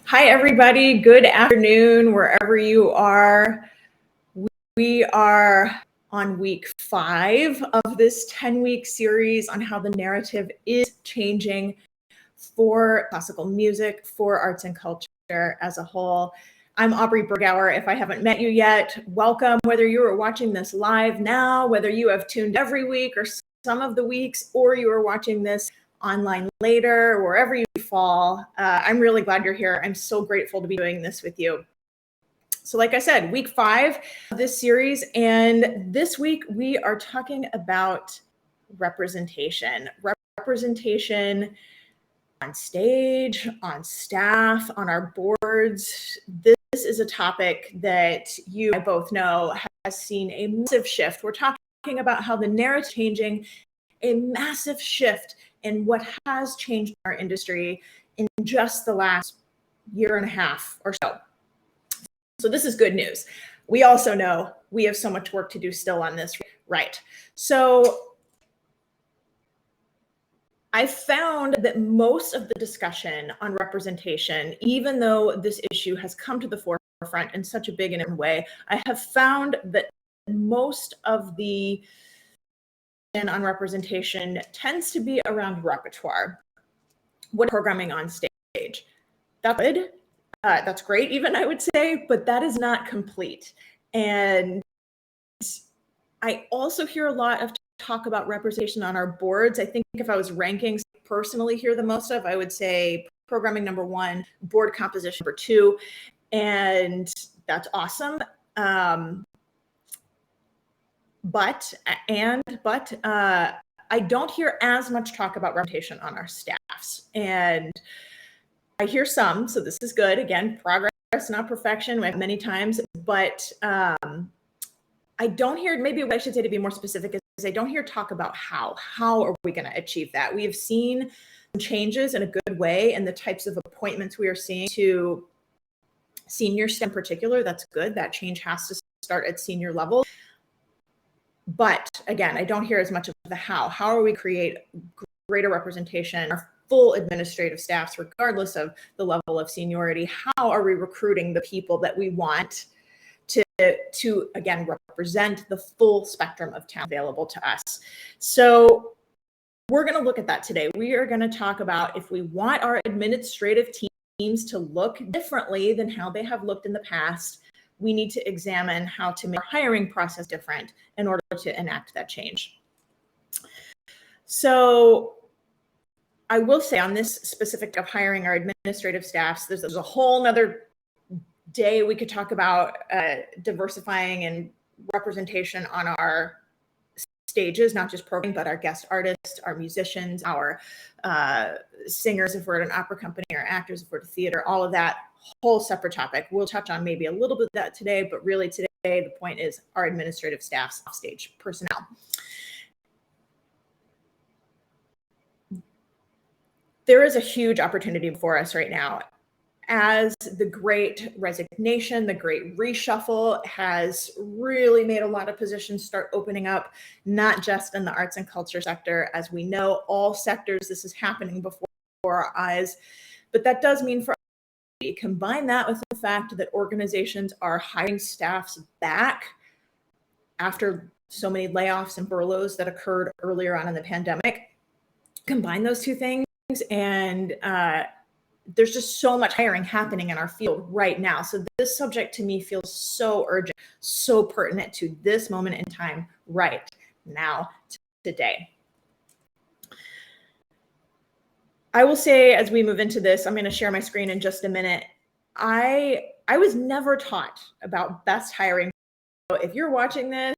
Hi, everybody. Good afternoon, wherever you are. We are on week 5 of this 10-week series on how the narrative is changing for classical music, for arts and culture as a whole. I'm Aubrey Bergauer. If I haven't met you yet, welcome. Whether you are watching this live now, whether you have tuned every week or some of the weeks, or you are watching this online later, wherever you fall, I'm really glad you're here. I'm so grateful to be doing this with you. So like I said, week 5 of this series, and this week we are talking about representation. Representation on stage, on staff, on our boards. This is a topic that you and I both know has seen a massive shift. We're talking about how the narrative is changing, a massive shift in what has changed in our industry in just the last year and a half or so. So this is good news. We also know we have so much work to do still on this, right? So I found that most of the discussion on representation, even though this issue has come to the forefront in such a big and important way, I have found that most of the on representation tends to be around repertoire. What programming on stage? That's good. That's great, even I would say, but that is not complete. And I also hear a lot of talk about representation on our boards. I think if I was ranking personally here the most of, I would say programming number 1, board composition number 2, and that's awesome. But I don't hear as much talk about representation on our staffs, and I hear some, so this is good. Again, progress, not perfection, many times, but I don't hear, maybe what I should say to be more specific is I don't hear talk about how are we going to achieve that. We have seen changes in a good way in the types of appointments we are seeing to senior staff in particular. That's good. That change has to start at senior level. But again, I don't hear as much of the how. How are we create greater representation, our full administrative staffs, regardless of the level of seniority? How are we recruiting the people that we want to again represent the full spectrum of talent available to us? So we're going to look at that today. We are going to talk about if we want our administrative teams to look differently than how they have looked in the past, we need to examine how to make our hiring process different in order to enact that change. So I will say on this specific of hiring our administrative staffs, there's a whole nother day we could talk about diversifying and representation on our stages, not just programming, but our guest artists, our musicians, our singers, if we're at an opera company, or actors, if we're at theater, all of that, whole separate topic. We'll touch on maybe a little bit of that today, but really today, the point is our administrative staff's offstage personnel. There is a huge opportunity for us right now. As the great resignation, the great reshuffle has really made a lot of positions start opening up, not just in the arts and culture sector. As we know, all sectors, this is happening before our eyes. But that does mean for us, combine that with the fact that organizations are hiring staffs back after so many layoffs and furloughs that occurred earlier on in the pandemic. Combine those two things, and there's just so much hiring happening in our field right now. So this subject to me feels so urgent, so pertinent to this moment in time right now, today. I will say, as we move into this, I'm going to share my screen in just a minute. I was never taught about best hiring. So if you're watching this,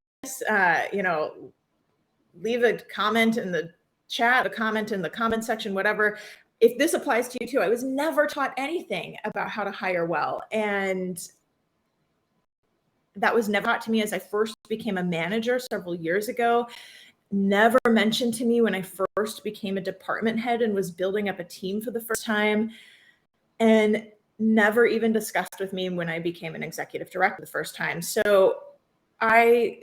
leave a comment in the chat, a comment in the comment section, whatever. If this applies to you too, I was never taught anything about how to hire well. And that was never taught to me as I first became a manager several years ago. Never mentioned to me when I first became a department head and was building up a team for the first time. And never even discussed with me when I became an executive director the first time. So I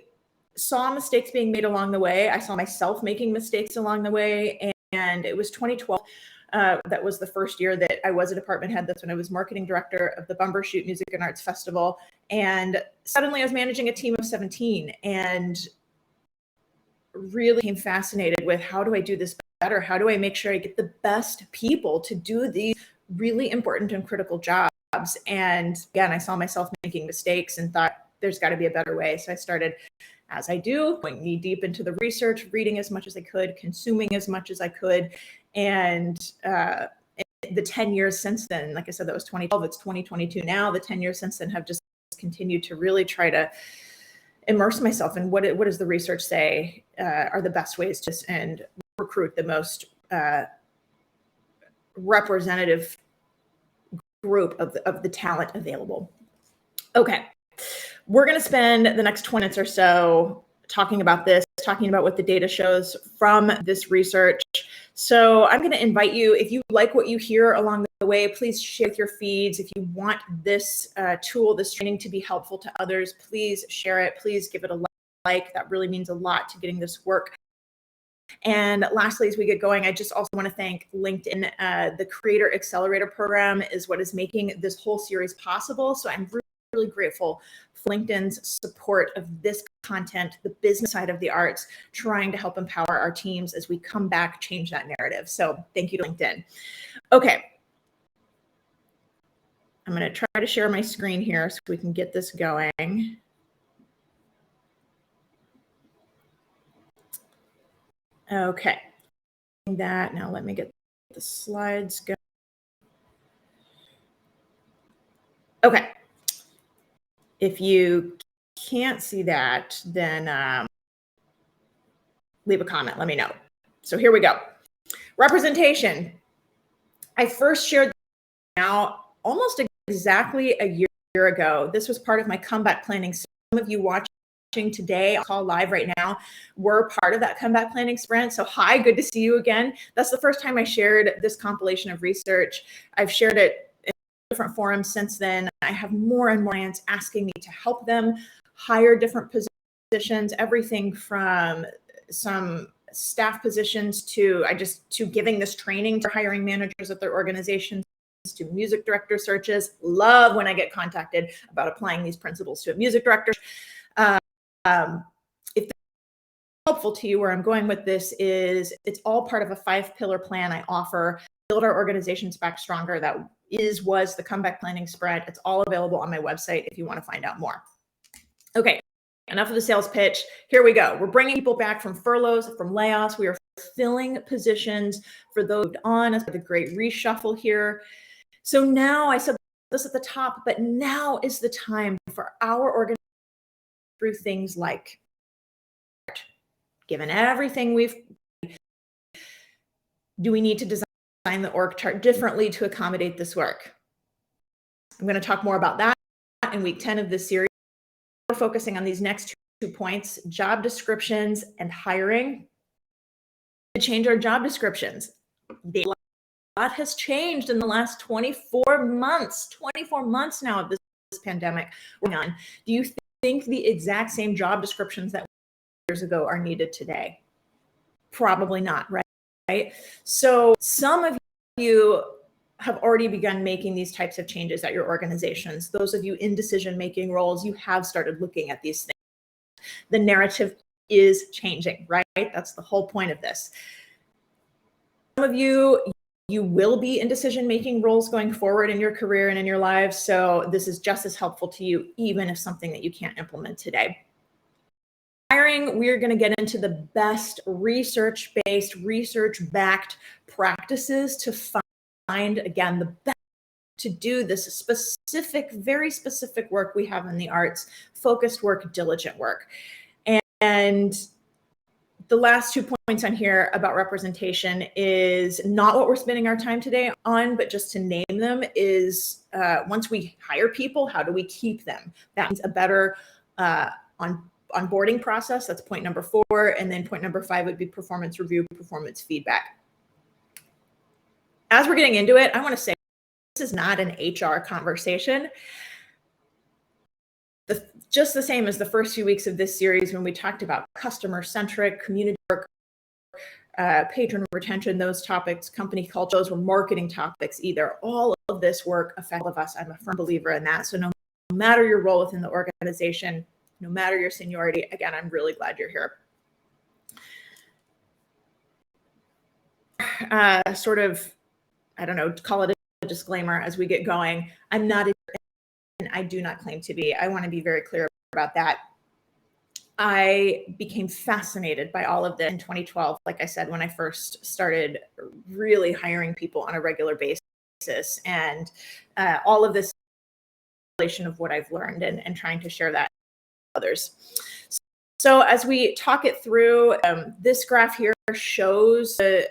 saw mistakes being made along the way. I saw myself making mistakes along the way. And it was 2012. That was the first year that I was a department head. That's when I was marketing director of the Bumbershoot Music and Arts Festival. And suddenly I was managing a team of 17 and really became fascinated with, how do I do this better? How do I make sure I get the best people to do these really important and critical jobs? And again, I saw myself making mistakes and thought, there's got to be a better way. So I started, as I do, going knee deep into the research, reading as much as I could, consuming as much as I could. And the 10 years since then, like I said, that was 2012, it's 2022 now. The 10 years since then have just continued to really try to immerse myself in what does the research say are the best ways to and recruit the most representative group of the talent available. Okay, we're going to spend the next 20 minutes or so talking about this, talking about what the data shows from this research. So I'm going to invite you, if you like what you hear along the way, please share with your feeds. If you want this tool, this training to be helpful to others, please share it. Please give it a like. That really means a lot to getting this work. And lastly, as we get going, I just also want to thank LinkedIn. The Creator Accelerator program is what is making this whole series possible. So I'm really grateful for LinkedIn's support of this content, the business side of the arts, trying to help empower our teams as we come back, change that narrative. So thank you to LinkedIn. Okay. I'm going to try to share my screen here so we can get this going. Okay. That now let me get the slides going. Okay. If you can't see that, then leave a comment. Let me know. So here we go. Representation. I first shared now almost exactly a year ago. This was part of my comeback planning. Some of you watching today, I'll call live right now, were part of that comeback planning sprint. So hi, good to see you again. That's the first time I shared this compilation of research. I've shared it in different forums since then. I have more and more clients asking me to help them hire different positions, everything from some staff positions to giving this training to hiring managers at their organizations, to music director searches. Love when I get contacted about applying these principles to a music director. If that's helpful to you, where I'm going with this is it's all part of a 5-pillar plan I offer, build our organizations back stronger. That was the comeback planning sprint. It's all available on my website if you want to find out more. Okay, enough of the sales pitch. Here we go. We're bringing people back from furloughs, from layoffs. We are filling positions for those on as the great reshuffle here. So now, I said this at the top, but now is the time for our organization through things like, given everything do we need to design the org chart differently to accommodate this work? I'm going to talk more about that in week 10 of this series. We're focusing on these next 2 points, job descriptions and hiring. To change our job descriptions. A lot has changed in the last 24 months. 24 months now of this pandemic going on. Do you think the exact same job descriptions that years ago are needed today? Probably not, right? So some of you have already begun making these types of changes at your organizations. Those of you in decision-making roles, you have started looking at these things. The narrative is changing, right? That's the whole point of this. Some of you will be in decision-making roles going forward in your career and in your lives. So this is just as helpful to you, even if something that you can't implement today. Hiring, we're going to get into the best research-based, research-backed practices to find, again, the best to do this specific, very specific work we have in the arts, focused work, diligent work. And the last 2 points on here about representation is not what we're spending our time today on, but just to name them is once we hire people, how do we keep them? That means a better onboarding process. That's point number 4. And then point number 5 would be performance review, performance feedback. As we're getting into it, I want to say this is not an HR conversation. Just the same as the first few weeks of this series when we talked about customer-centric community work, patron retention, those topics, company culture, those were marketing topics either. All of this work affects all of us. I'm a firm believer in that. So no matter your role within the organization, no matter your seniority, again, I'm really glad you're here. Sort of, I don't know, call it a disclaimer as we get going. I'm not, and I do not claim to be. I want to be very clear about that. I became fascinated by all of this in 2012, like I said, when I first started really hiring people on a regular basis, and all of this of what I've learned and trying to share that with others. So as we talk it through, this graph here shows the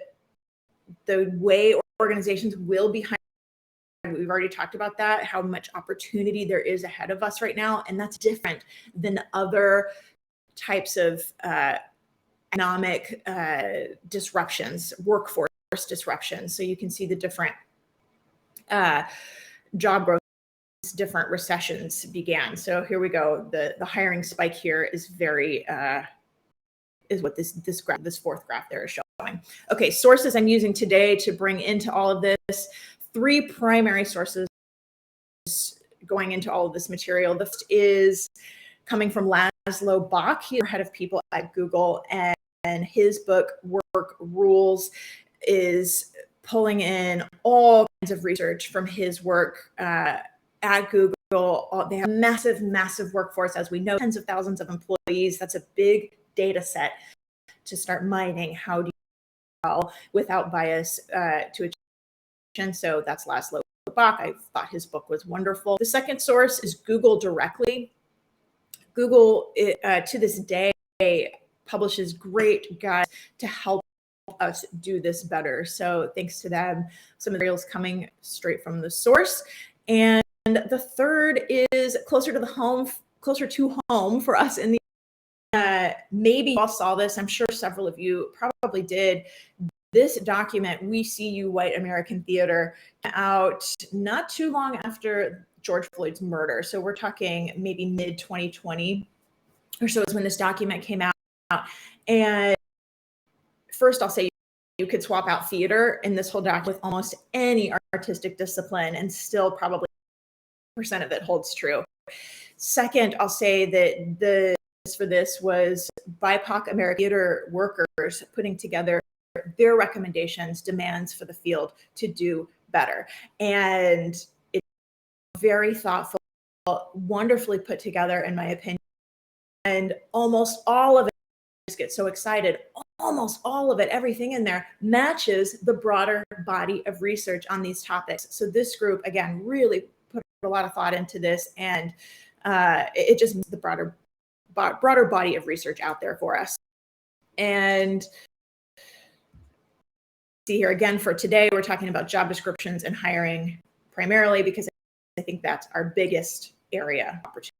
way organizations will be hiring. We've already talked about that, how much opportunity there is ahead of us right now, and that's different than other types of economic disruptions, workforce disruptions. So you can see the different job growth, different recessions began. So here we go. The hiring spike here is very is what this fourth graph there is showing. Okay, sources I'm using today to bring into all of this. 3 primary sources going into all of this material. The first is coming from Laszlo Bock. He's head of people at Google, and his book Work Rules is pulling in all kinds of research from his work at Google. They have a massive workforce, as we know, tens of thousands of employees. That's a big data set to start mining. How do you well without bias to achieve? So that's Laszlo Bock. I thought his book was wonderful. The second source is Google directly. Google, to this day, publishes great guides to help us do this better. So thanks to them, some materials coming straight from the source. And the third is closer to home for us in the maybe you all saw this. I'm sure several of you probably did. This document, We See You, White American Theater, out not too long after George Floyd's murder. So we're talking maybe mid 2020 or so is when this document came out. And first I'll say you could swap out theater in this whole document with almost any artistic discipline and still probably percent of it holds true. Second, I'll say that the for this was BIPOC American theater workers putting together their recommendations, demands for the field to do better. And it's very thoughtful, wonderfully put together, in my opinion. And almost all of it, I just get so excited, almost all of it, everything in there matches the broader body of research on these topics. So this group, again, really put a lot of thought into this, and it just means the broader body of research out there for us. And see here again for today, we're talking about job descriptions and hiring primarily because I think that's our biggest area of opportunity.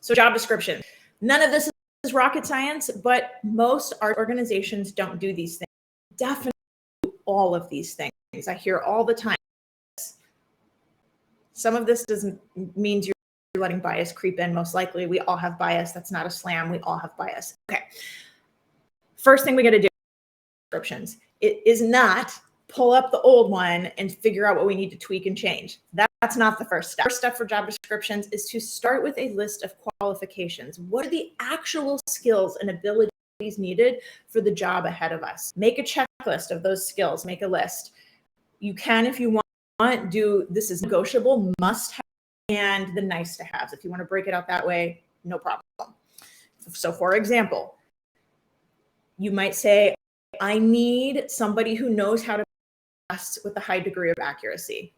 So job description. None of this is rocket science, but most art organizations don't do these things. Definitely do all of these things. I hear all the time. Some of this doesn't means you're letting bias creep in. Most likely, we all have bias. That's not a slam. We all have bias. Okay. First thing we got to do, descriptions. It is not pull up the old one and figure out what we need to tweak and change. That's not the first step. First step for job descriptions is to start with a list of qualifications. What are the actual skills and abilities needed for the job ahead of us? Make a checklist of those skills. Make a list. You can, if you want, do this is negotiable, must have, and the nice to haves. If you want to break it out that way, no problem. So for example, you might say, I need somebody who knows how to test with a high degree of accuracy.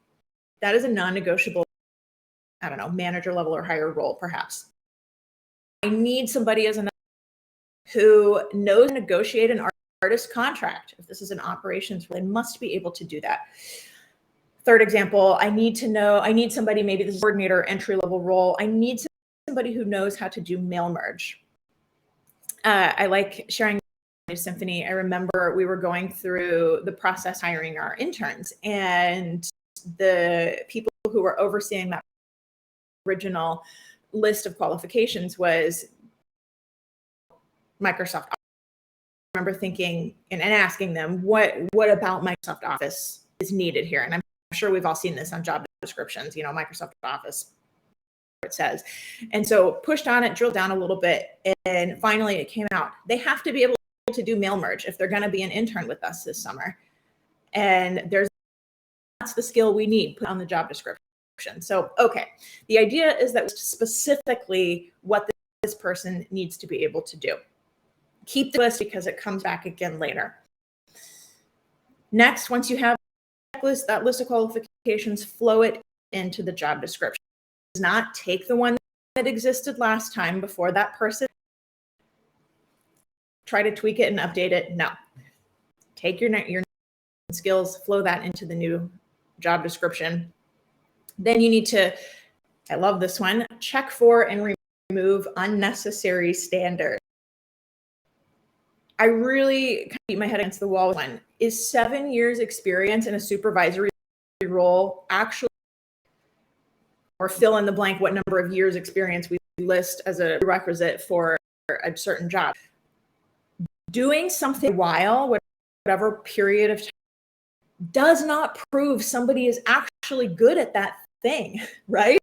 That is a non-negotiable, I don't know, manager level or higher role, perhaps. I need somebody who knows how to negotiate an artist contract. If this is an operations, they must be able to do that. Third example, I need somebody, maybe this is coordinator, entry level role. I need somebody who knows how to do mail merge. I like sharing Symphony. I remember we were going through the process hiring our interns, and the people who were overseeing that original list of qualifications was Microsoft remember thinking and asking them, what about Microsoft Office is needed here? And I'm sure we've all seen this on job descriptions, Microsoft Office, it says. And so pushed on it, drilled down a little bit, and finally it came out. They have to be able to do mail merge if they're going to be an intern with us this summer. And that's the skill we need put on the job description. So, okay, the idea is that specifically what this person needs to be able to do. Keep the list because it comes back again later. Next, once you have that list of qualifications, flow it into the job description. Does not take the one that existed last time before that person, try to tweak it and update it. No, take your skills, flow that into the new job description. Then you need to, I love this one, check for and remove unnecessary standards. I really kind of beat my head against the wall with one. Is 7 years experience in a supervisory role actually, or fill in the blank what number of years experience we list as a prerequisite for a certain job? Doing something a while, whatever period of time, does not prove somebody is actually good at that thing, right?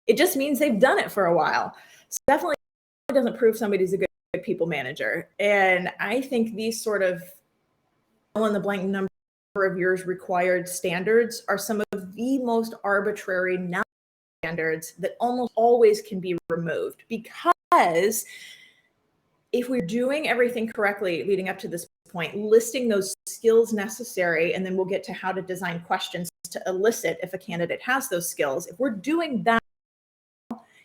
It just means they've done it for a while. So definitely doesn't prove somebody's a good people manager. And I think these sort of fill in the blank number of years required standards are some of the most arbitrary standards that almost always can be removed, because if we're doing everything correctly leading up to this point, listing those skills necessary, and then we'll get to how to design questions to elicit if a candidate has those skills. If we're doing that,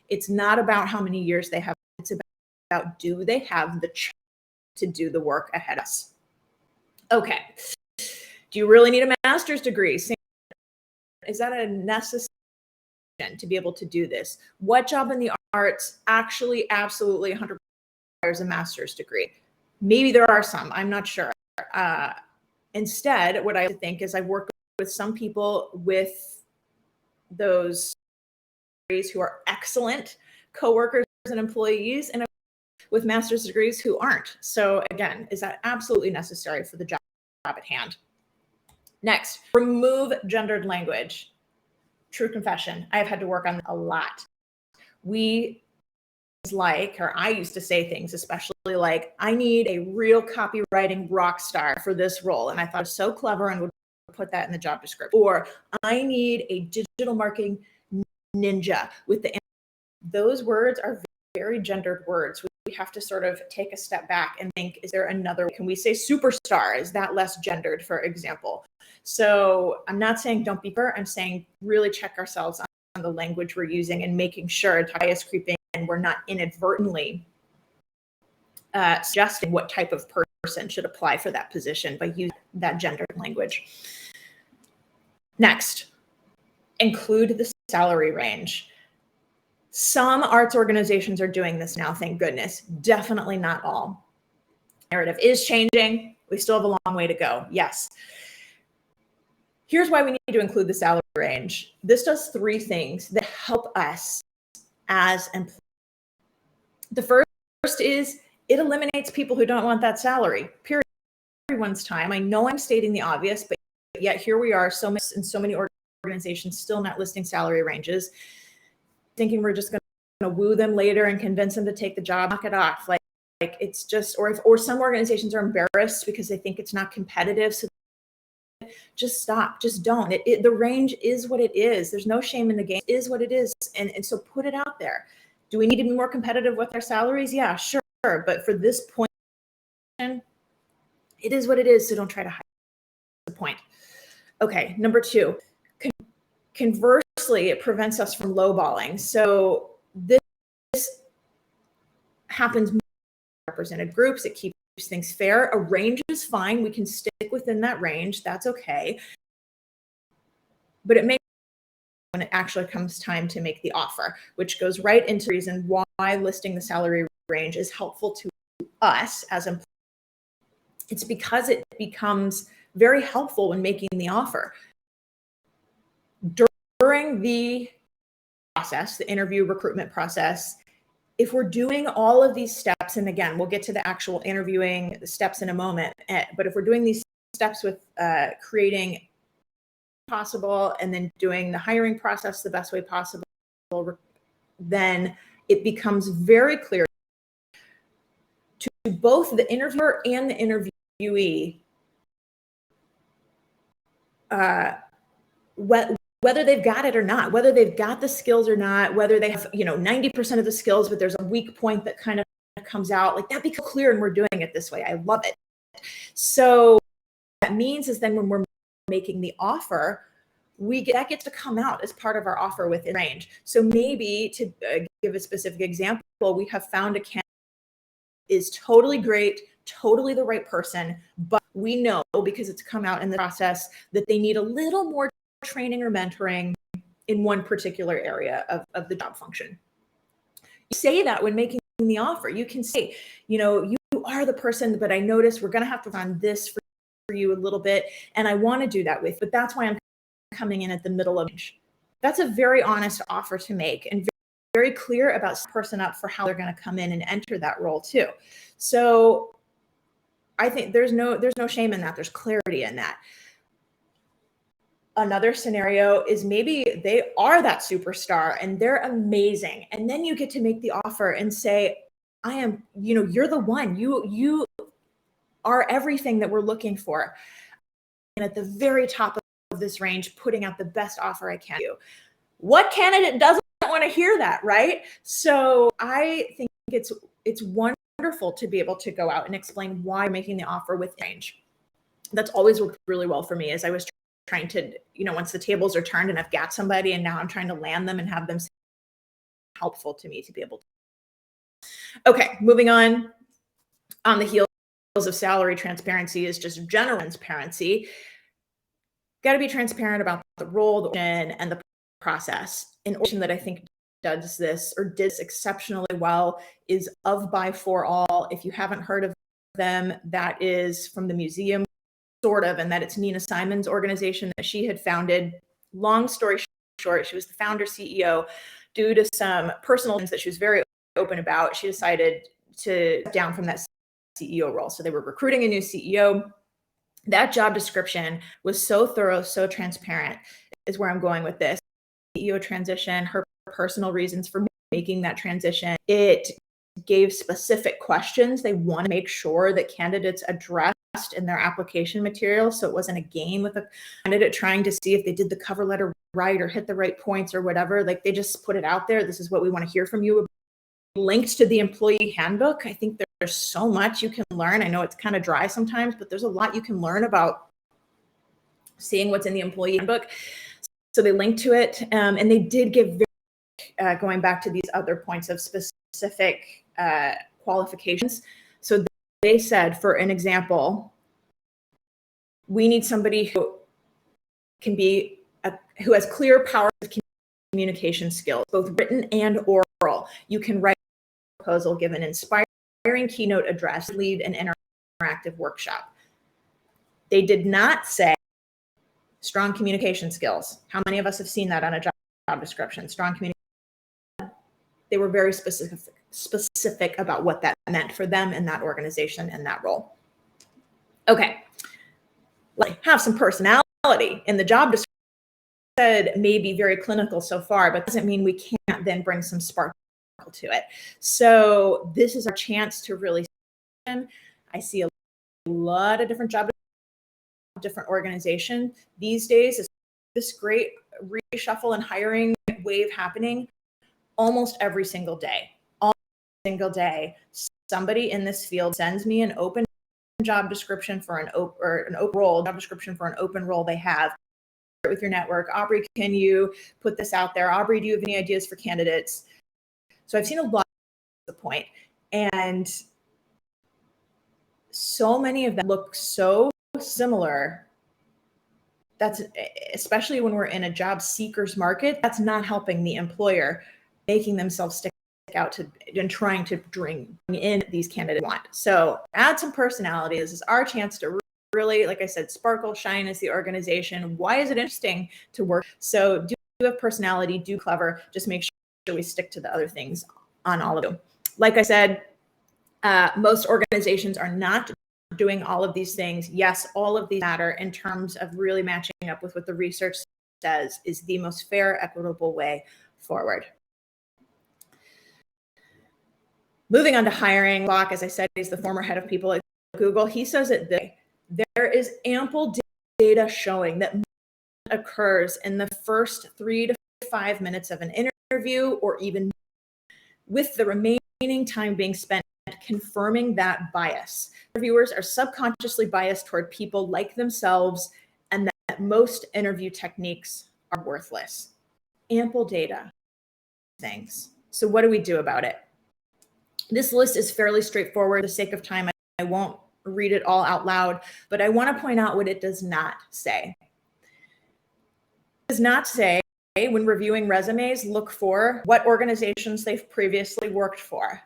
it's not about how many years they have. It's about do they have the chance to do the work ahead of us? Okay. Do you really need a master's degree? Is that a necessary to be able to do this? What job in the arts actually absolutely 100% requires a master's degree? Maybe there are some, I'm not sure. Instead, what I think is I've worked with some people with those who are excellent coworkers and employees, and with master's degrees who aren't. So again, is that absolutely necessary for the job at hand? Next, remove gendered language. True confession, I've had to work on a lot. I used to say things, especially like, I need a real copywriting rock star for this role. And I thought it was so clever and would put that in the job description. Or I need a digital marketing ninja with those words are very gendered words. We have to sort of take a step back and think, is there another, can we say superstar? Is that less gendered, for example? So I'm not saying don't be fair. I'm saying really check ourselves on the language we're using and making sure bias creeping and we're not inadvertently suggesting what type of person should apply for that position by using that gendered language. Next, include the salary range. Some arts organizations are doing this now, thank goodness. Definitely not all. Narrative is changing. We still have a long way to go. Yes. Here's why we need to include the salary range. This does 3 things that help us as employees. The first is it eliminates people who don't want that salary, period. Everyone's time. I know I'm stating the obvious, but yet here we are, so many organizations still not listing salary ranges, thinking we're just going to woo them later and convince them to take the job, knock it off. Like it's just, or some organizations are embarrassed because they think it's not competitive. So just stop, just don't. The range is what it is. There's no shame in the game. It is what it is. And so put it out there. Do we need to be more competitive with our salaries? Yeah, sure. But for this point, it is what it is. So don't try to hide the point. Okay, number 2, conversely, it prevents us from lowballing. So this happens in represented groups. It keeps things fair. A range is fine. We can stick within that range. That's okay. But it makes when it actually comes time to make the offer, which goes right into the reason why listing the salary range is helpful to us as employees. It's because it becomes very helpful when making the offer. During the process, the interview recruitment process, if we're doing all of these steps, and again, we'll get to the actual interviewing steps in a moment, but if we're doing these steps with creating possible and then doing the hiring process the best way possible, then it becomes very clear to both the interviewer and the interviewee whether they've got it or not, whether they've got the skills or not, whether they have 90% of the skills, but there's a weak point that kind of comes out, like that becomes clear, and we're doing it this way. I love it. So what that means is then when we're making the offer, that gets to come out as part of our offer within range. So maybe to give a specific example, we have found a candidate is totally great, totally the right person, but we know because it's come out in the process that they need a little more training or mentoring in one particular area of the job function. You say that when making the offer. You can say, you are the person, but I noticed we're going to have to run this for you a little bit, and I want to do that with, but that's why I'm coming in at the middle of range. That's a very honest offer to make, and very clear about the person up for how they're going to come in and enter that role too. So I think there's no shame in that. There's clarity in that. Another scenario is maybe they are that superstar and they're amazing. And then you get to make the offer and say, I am, you're the one, you are everything that we're looking for. And at the very top of this range, putting out the best offer I can do. What candidate doesn't want to hear that, right? So I think it's wonderful to be able to go out and explain why I'm making the offer with range. That's always worked really well for me as I was trying to, once the tables are turned and I've got somebody and now I'm trying to land them and have them helpful to me to be able to. Okay, moving on the heels of salary transparency is just general transparency. Got to be transparent about the role and the process. An organization that I think does this or did this exceptionally well is Of, By, For, All. If you haven't heard of them, that is from the museum, sort of, and that it's Nina Simon's organization that she had founded. Long story short, she was the founder CEO. Due to some personal things that she was very open about, she decided to step down from that CEO role. So they were recruiting a new CEO. That job description was so thorough, so transparent, is where I'm going with this. CEO transition, her personal reasons for making that transition. It gave specific questions they want to make sure that candidates addressed in their application material. So it wasn't a game with a candidate trying to see if they did the cover letter right or hit the right points or whatever. Like they just put it out there. This is what we want to hear from you. Linked to the employee handbook. I think there's so much you can learn. I know it's kind of dry sometimes, but there's a lot you can learn about seeing what's in the employee handbook. So they linked to it, and they did give going back to these other points of specific qualifications. So they said, for an example, we need somebody who can be who has clear, powerful communication skills, both written and oral. You can write a proposal, give an inspiring keynote address, lead an interactive workshop. They did not say strong communication skills. How many of us have seen that on a job description? Strong communication. They were very specific about what that meant for them in that organization and that role. Okay, like have some personality in the job description. Said may be very clinical so far, but doesn't mean we can't then bring some sparkle to it. So this is our chance to really. I see a lot of different job, different organization these days. Is this great reshuffle and hiring wave happening almost every single day. Single day, somebody in this field sends me an open job description for an open role, job description for an open role they have. With your network, Aubrey, can you put this out there? Aubrey, do you have any ideas for candidates? So I've seen a lot at the point, and so many of them look so similar. That's especially when we're in a job seekers market, that's not helping the employer, making themselves stick out to and trying to bring in these candidates want. So add some personality. This is our chance to really, like I said, sparkle, shine as the organization. Why is it interesting to work? So do have personality, do clever, just make sure we stick to the other things on all of them. Like I said, most organizations are not doing all of these things. Yes, all of these matter in terms of really matching up with what the research says is the most fair, equitable way forward. Moving on to hiring, Locke, as I said, is the former head of people at Google. He says it this way: there is ample data showing that occurs in the first 3 to 5 minutes of an interview, or even with the remaining time being spent confirming that bias. Interviewers are subconsciously biased toward people like themselves, and that most interview techniques are worthless. Ample data things. So what do we do about it? This list is fairly straightforward. For the sake of time, I won't read it all out loud, but I want to point out what it does not say. It does not say, when reviewing resumes, look for what organizations they've previously worked for.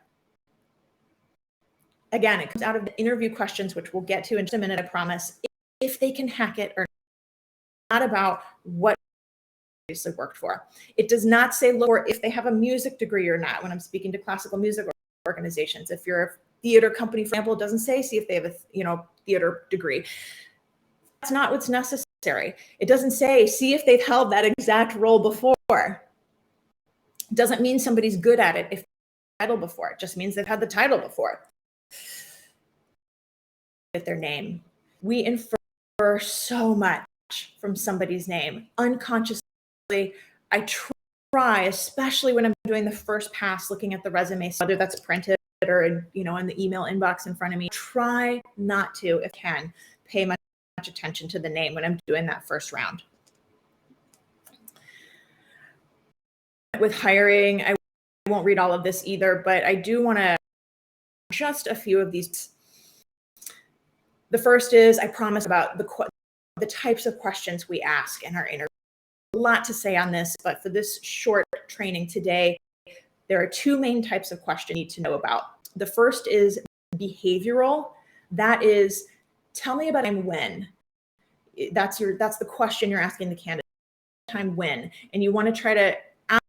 Again, it comes out of the interview questions, which we'll get to in just a minute, I promise, if they can hack it or not, about what previously worked for. It does not say look for if they have a music degree or not when I'm speaking to classical music organizations. If you're a theater company, for example, it doesn't say see if they have a theater degree. That's not what's necessary. It doesn't say see if they've held that exact role before. It doesn't mean somebody's good at it if they've had the title before. It just means they've had the title before. With their name, we infer so much from somebody's name unconsciously. I try, especially when I'm doing the first pass, looking at the resume, whether that's printed or in the email inbox in front of me, try not to, if I can, pay much attention to the name when I'm doing that first round. With hiring, I won't read all of this either, but I do want to just a few of these. The first is, I promise, about the types of questions we ask in our interview. A lot to say on this, but for this short training today, there are two main types of questions you need to know about. The first is behavioral. That is, tell me about a time when. That's the question you're asking the candidate. Time when, and you want to try to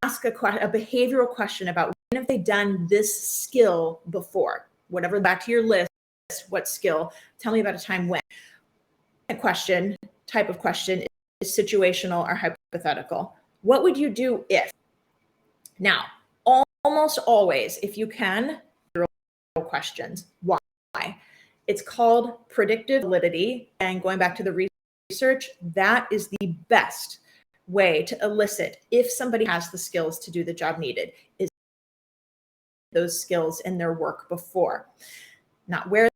ask a behavioral question about when have they done this skill before. Whatever, back to your list. What skill? Tell me about a time when. A type of question is situational or hypothetical. What would you do if? Now, almost always, if you can, questions. Why? It's called predictive validity, and going back to the research, that is the best way to elicit if somebody has the skills to do the job needed, is those skills in their work before, not where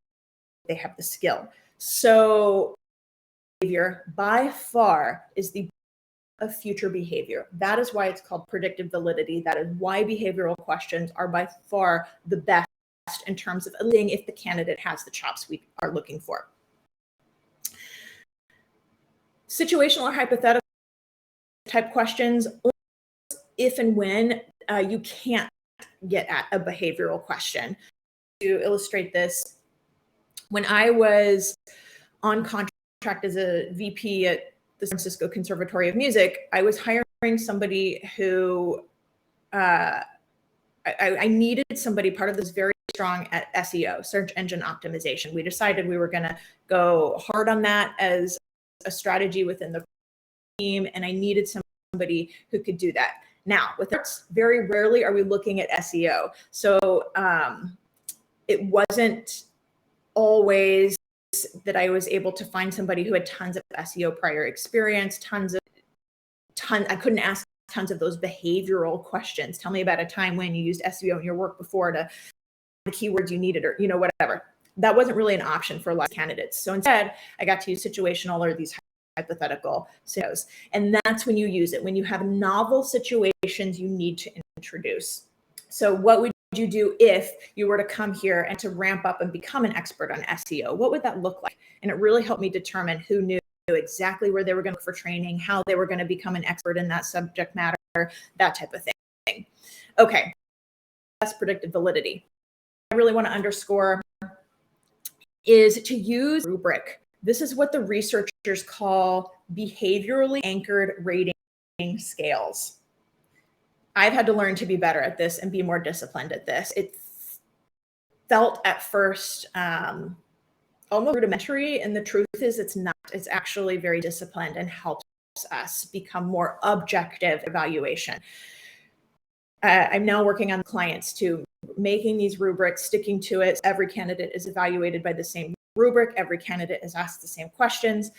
they have the skill. So behavior by far is the of future behavior. That is why it's called predictive validity. That is why behavioral questions are by far the best in terms of eliciting if the candidate has the chops we are looking for. Situational or hypothetical type questions, if and when you can't get at a behavioral question. To illustrate this, when I was on contract as a VP at the San Francisco Conservatory of Music, I was hiring somebody who I needed somebody, part of this very strong at SEO, search engine optimization. We decided we were going to go hard on that as a strategy within the team, and I needed somebody who could do that. Now, with us, very rarely are we looking at SEO. So it wasn't always that I was able to find somebody who had tons of SEO prior experience, I couldn't ask tons of those behavioral questions. Tell me about a time when you used SEO in your work before to the keywords you needed, or whatever. That wasn't really an option for a lot of candidates. So instead, I got to use situational or these hypothetical scenarios. And that's when you use it, when you have novel situations you need to introduce. So what would you do if you were to come here and to ramp up and become an expert on SEO? What would that look like? And it really helped me determine who knew exactly where they were going to look for training, how they were going to become an expert in that subject matter, that type of thing. Okay, that's predictive validity. I really want to underscore is to use rubric. This is what the researchers call behaviorally anchored rating scales. I've had to learn to be better at this and be more disciplined at this. felt at first almost rudimentary, and the truth is it's not. It's actually very disciplined and helps us become more objective evaluation. I'm now working on clients too, making these rubrics, sticking to it. Every candidate is evaluated by the same rubric. Every candidate is asked the same questions.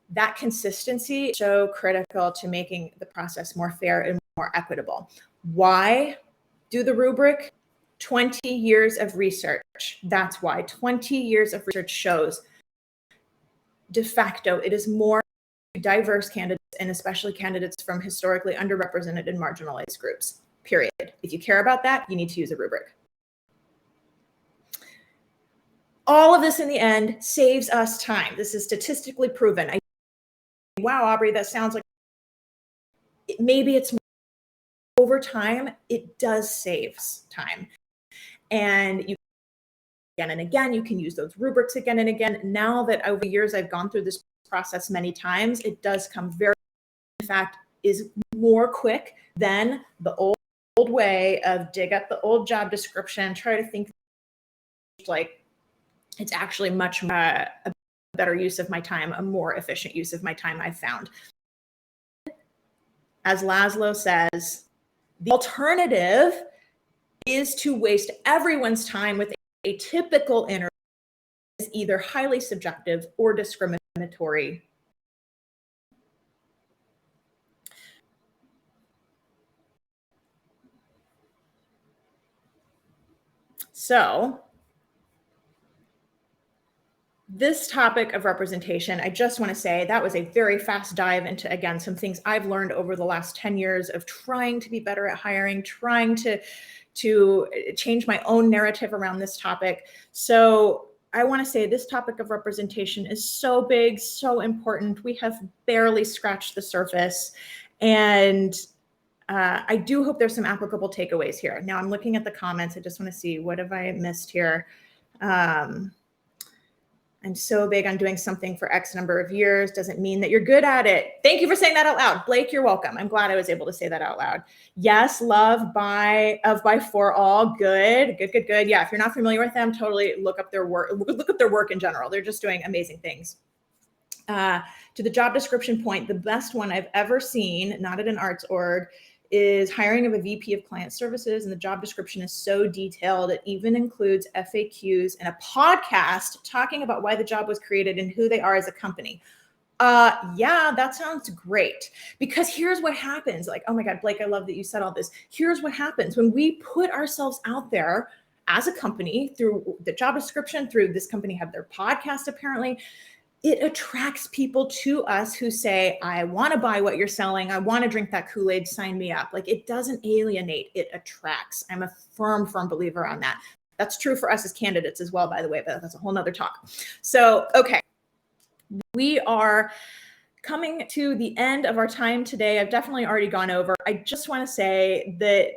That consistency is so critical to making the process more fair and more equitable. Why do the rubric? 20 years of research. That's why 20 years of research shows de facto it is more diverse candidates, and especially candidates from historically underrepresented and marginalized groups, period. If you care about that, you need to use a rubric. All of this in the end saves us time. This is statistically proven. Wow, Aubrey, that sounds like maybe it's over time, it does save time. And you again and again, you can use those rubrics again and again. Now that over the years I've gone through this process many times, it does come very, in fact, is more quick than the old way of dig up the old job description, try to think like it's actually much a better use of my time, a more efficient use of my time, I've found. As Laszlo says, the alternative is to waste everyone's time with a typical interview is either highly subjective or discriminatory. So this topic of representation, I just want to say that was a very fast dive into, again, some things I've learned over the last 10 years of trying to be better at hiring, trying to change my own narrative around this topic. So I want to say this topic of representation is so big, so important. We have barely scratched the surface. And I do hope there's some applicable takeaways here. Now I'm looking at the comments. I just want to see, what have I missed here? I'm so big on doing something for X number of years doesn't mean that you're good at it. Thank you for saying that out loud. Blake, you're welcome. I'm glad I was able to say that out loud. Yes, love by for all. Good. Yeah, if you're not familiar with them, totally look up their work. Look up their work in general. They're just doing amazing things. To the job description point, the best one I've ever seen, not at an arts org, is hiring of a VP of client services, and the job description is so detailed. It even includes FAQs and a podcast talking about why the job was created and who they are as a company. Yeah, that sounds great. Because here's what happens. Like, oh my God, Blake, I love that you said all this. Here's what happens when we put ourselves out there as a company through the job description, through this company have their podcast apparently. It attracts people to us who say, I want to buy what you're selling. I want to drink that Kool-Aid, sign me up. Like, it doesn't alienate, it attracts. I'm a firm believer on that. That's true for us as candidates as well, by the way, but that's a whole nother talk. So, okay. We are coming to the end of our time today. I've definitely already gone over. I just want to say that,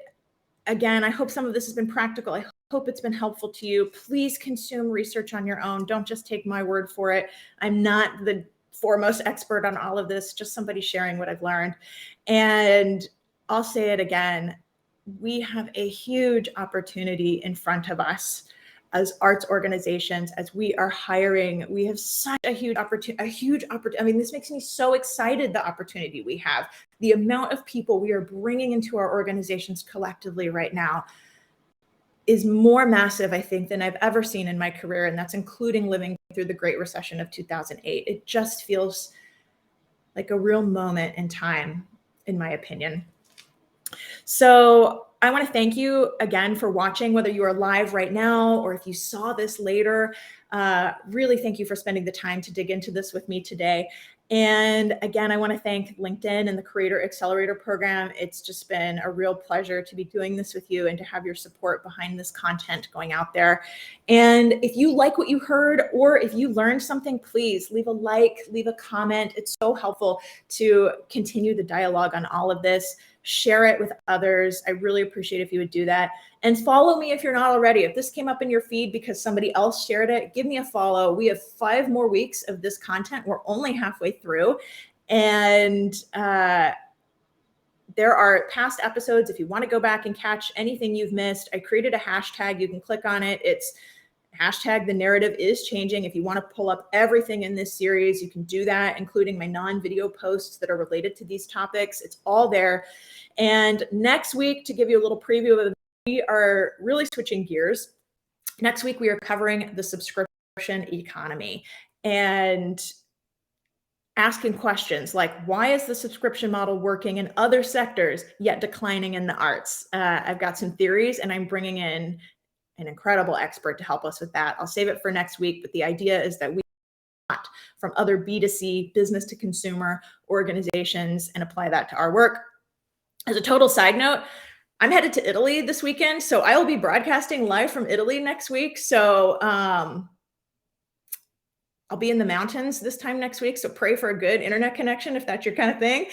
again, I hope some of this has been practical. I hope it's been helpful to you. Please consume research on your own. Don't just take my word for it. I'm not the foremost expert on all of this, just somebody sharing what I've learned. And I'll say it again, we have a huge opportunity in front of us as arts organizations, as we are hiring. We have such a huge opportunity, I mean, this makes me so excited, the opportunity we have, the amount of people we are bringing into our organizations collectively right now is more massive, I think, than I've ever seen in my career. And that's including living through the Great Recession of 2008. It just feels like a real moment in time, in my opinion. So I want to thank you again for watching, whether you are live right now or if you saw this later. Really thank you for spending the time to dig into this with me today. And again, I want to thank LinkedIn and the Creator Accelerator Program. It's just been a real pleasure to be doing this with you and to have your support behind this content going out there. And if you like what you heard, or if you learned something, please leave a like, leave a comment. It's so helpful to continue the dialogue on all of this. Share it with others. I really appreciate if you would do that. And follow me if you're not already. If this came up in your feed because somebody else shared it, give me a follow. We have 5 more weeks of this content. We're only halfway through. And there are past episodes. If you want to go back and catch anything you've missed, I created a hashtag. You can click on it. It's Hashtag the narrative is changing. If you want to pull up everything in this series, you can do that, including my non-video posts that are related to these topics. It's all there. And next week, to give you a little preview of it, we are really switching gears. Next week, we are covering the subscription economy and asking questions like, why is the subscription model working in other sectors yet declining in the arts? I've got some theories, and I'm bringing in an incredible expert to help us with that. I'll save it for next week, but the idea is that we not from other B2C, business to consumer organizations, and apply that to our work. As a total side note, I'm headed to Italy this weekend, so I will be broadcasting live from Italy next week. So I'll be in the mountains this time next week, so pray for a good internet connection if that's your kind of thing.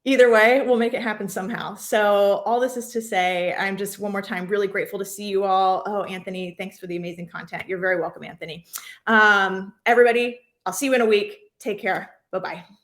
Either way, we'll make it happen somehow. So all this is to say, I'm just one more time really grateful to see you all. Oh, Anthony, thanks for the amazing content. You're very welcome, Anthony. Everybody, I'll see you in a week. Take care. Bye-bye.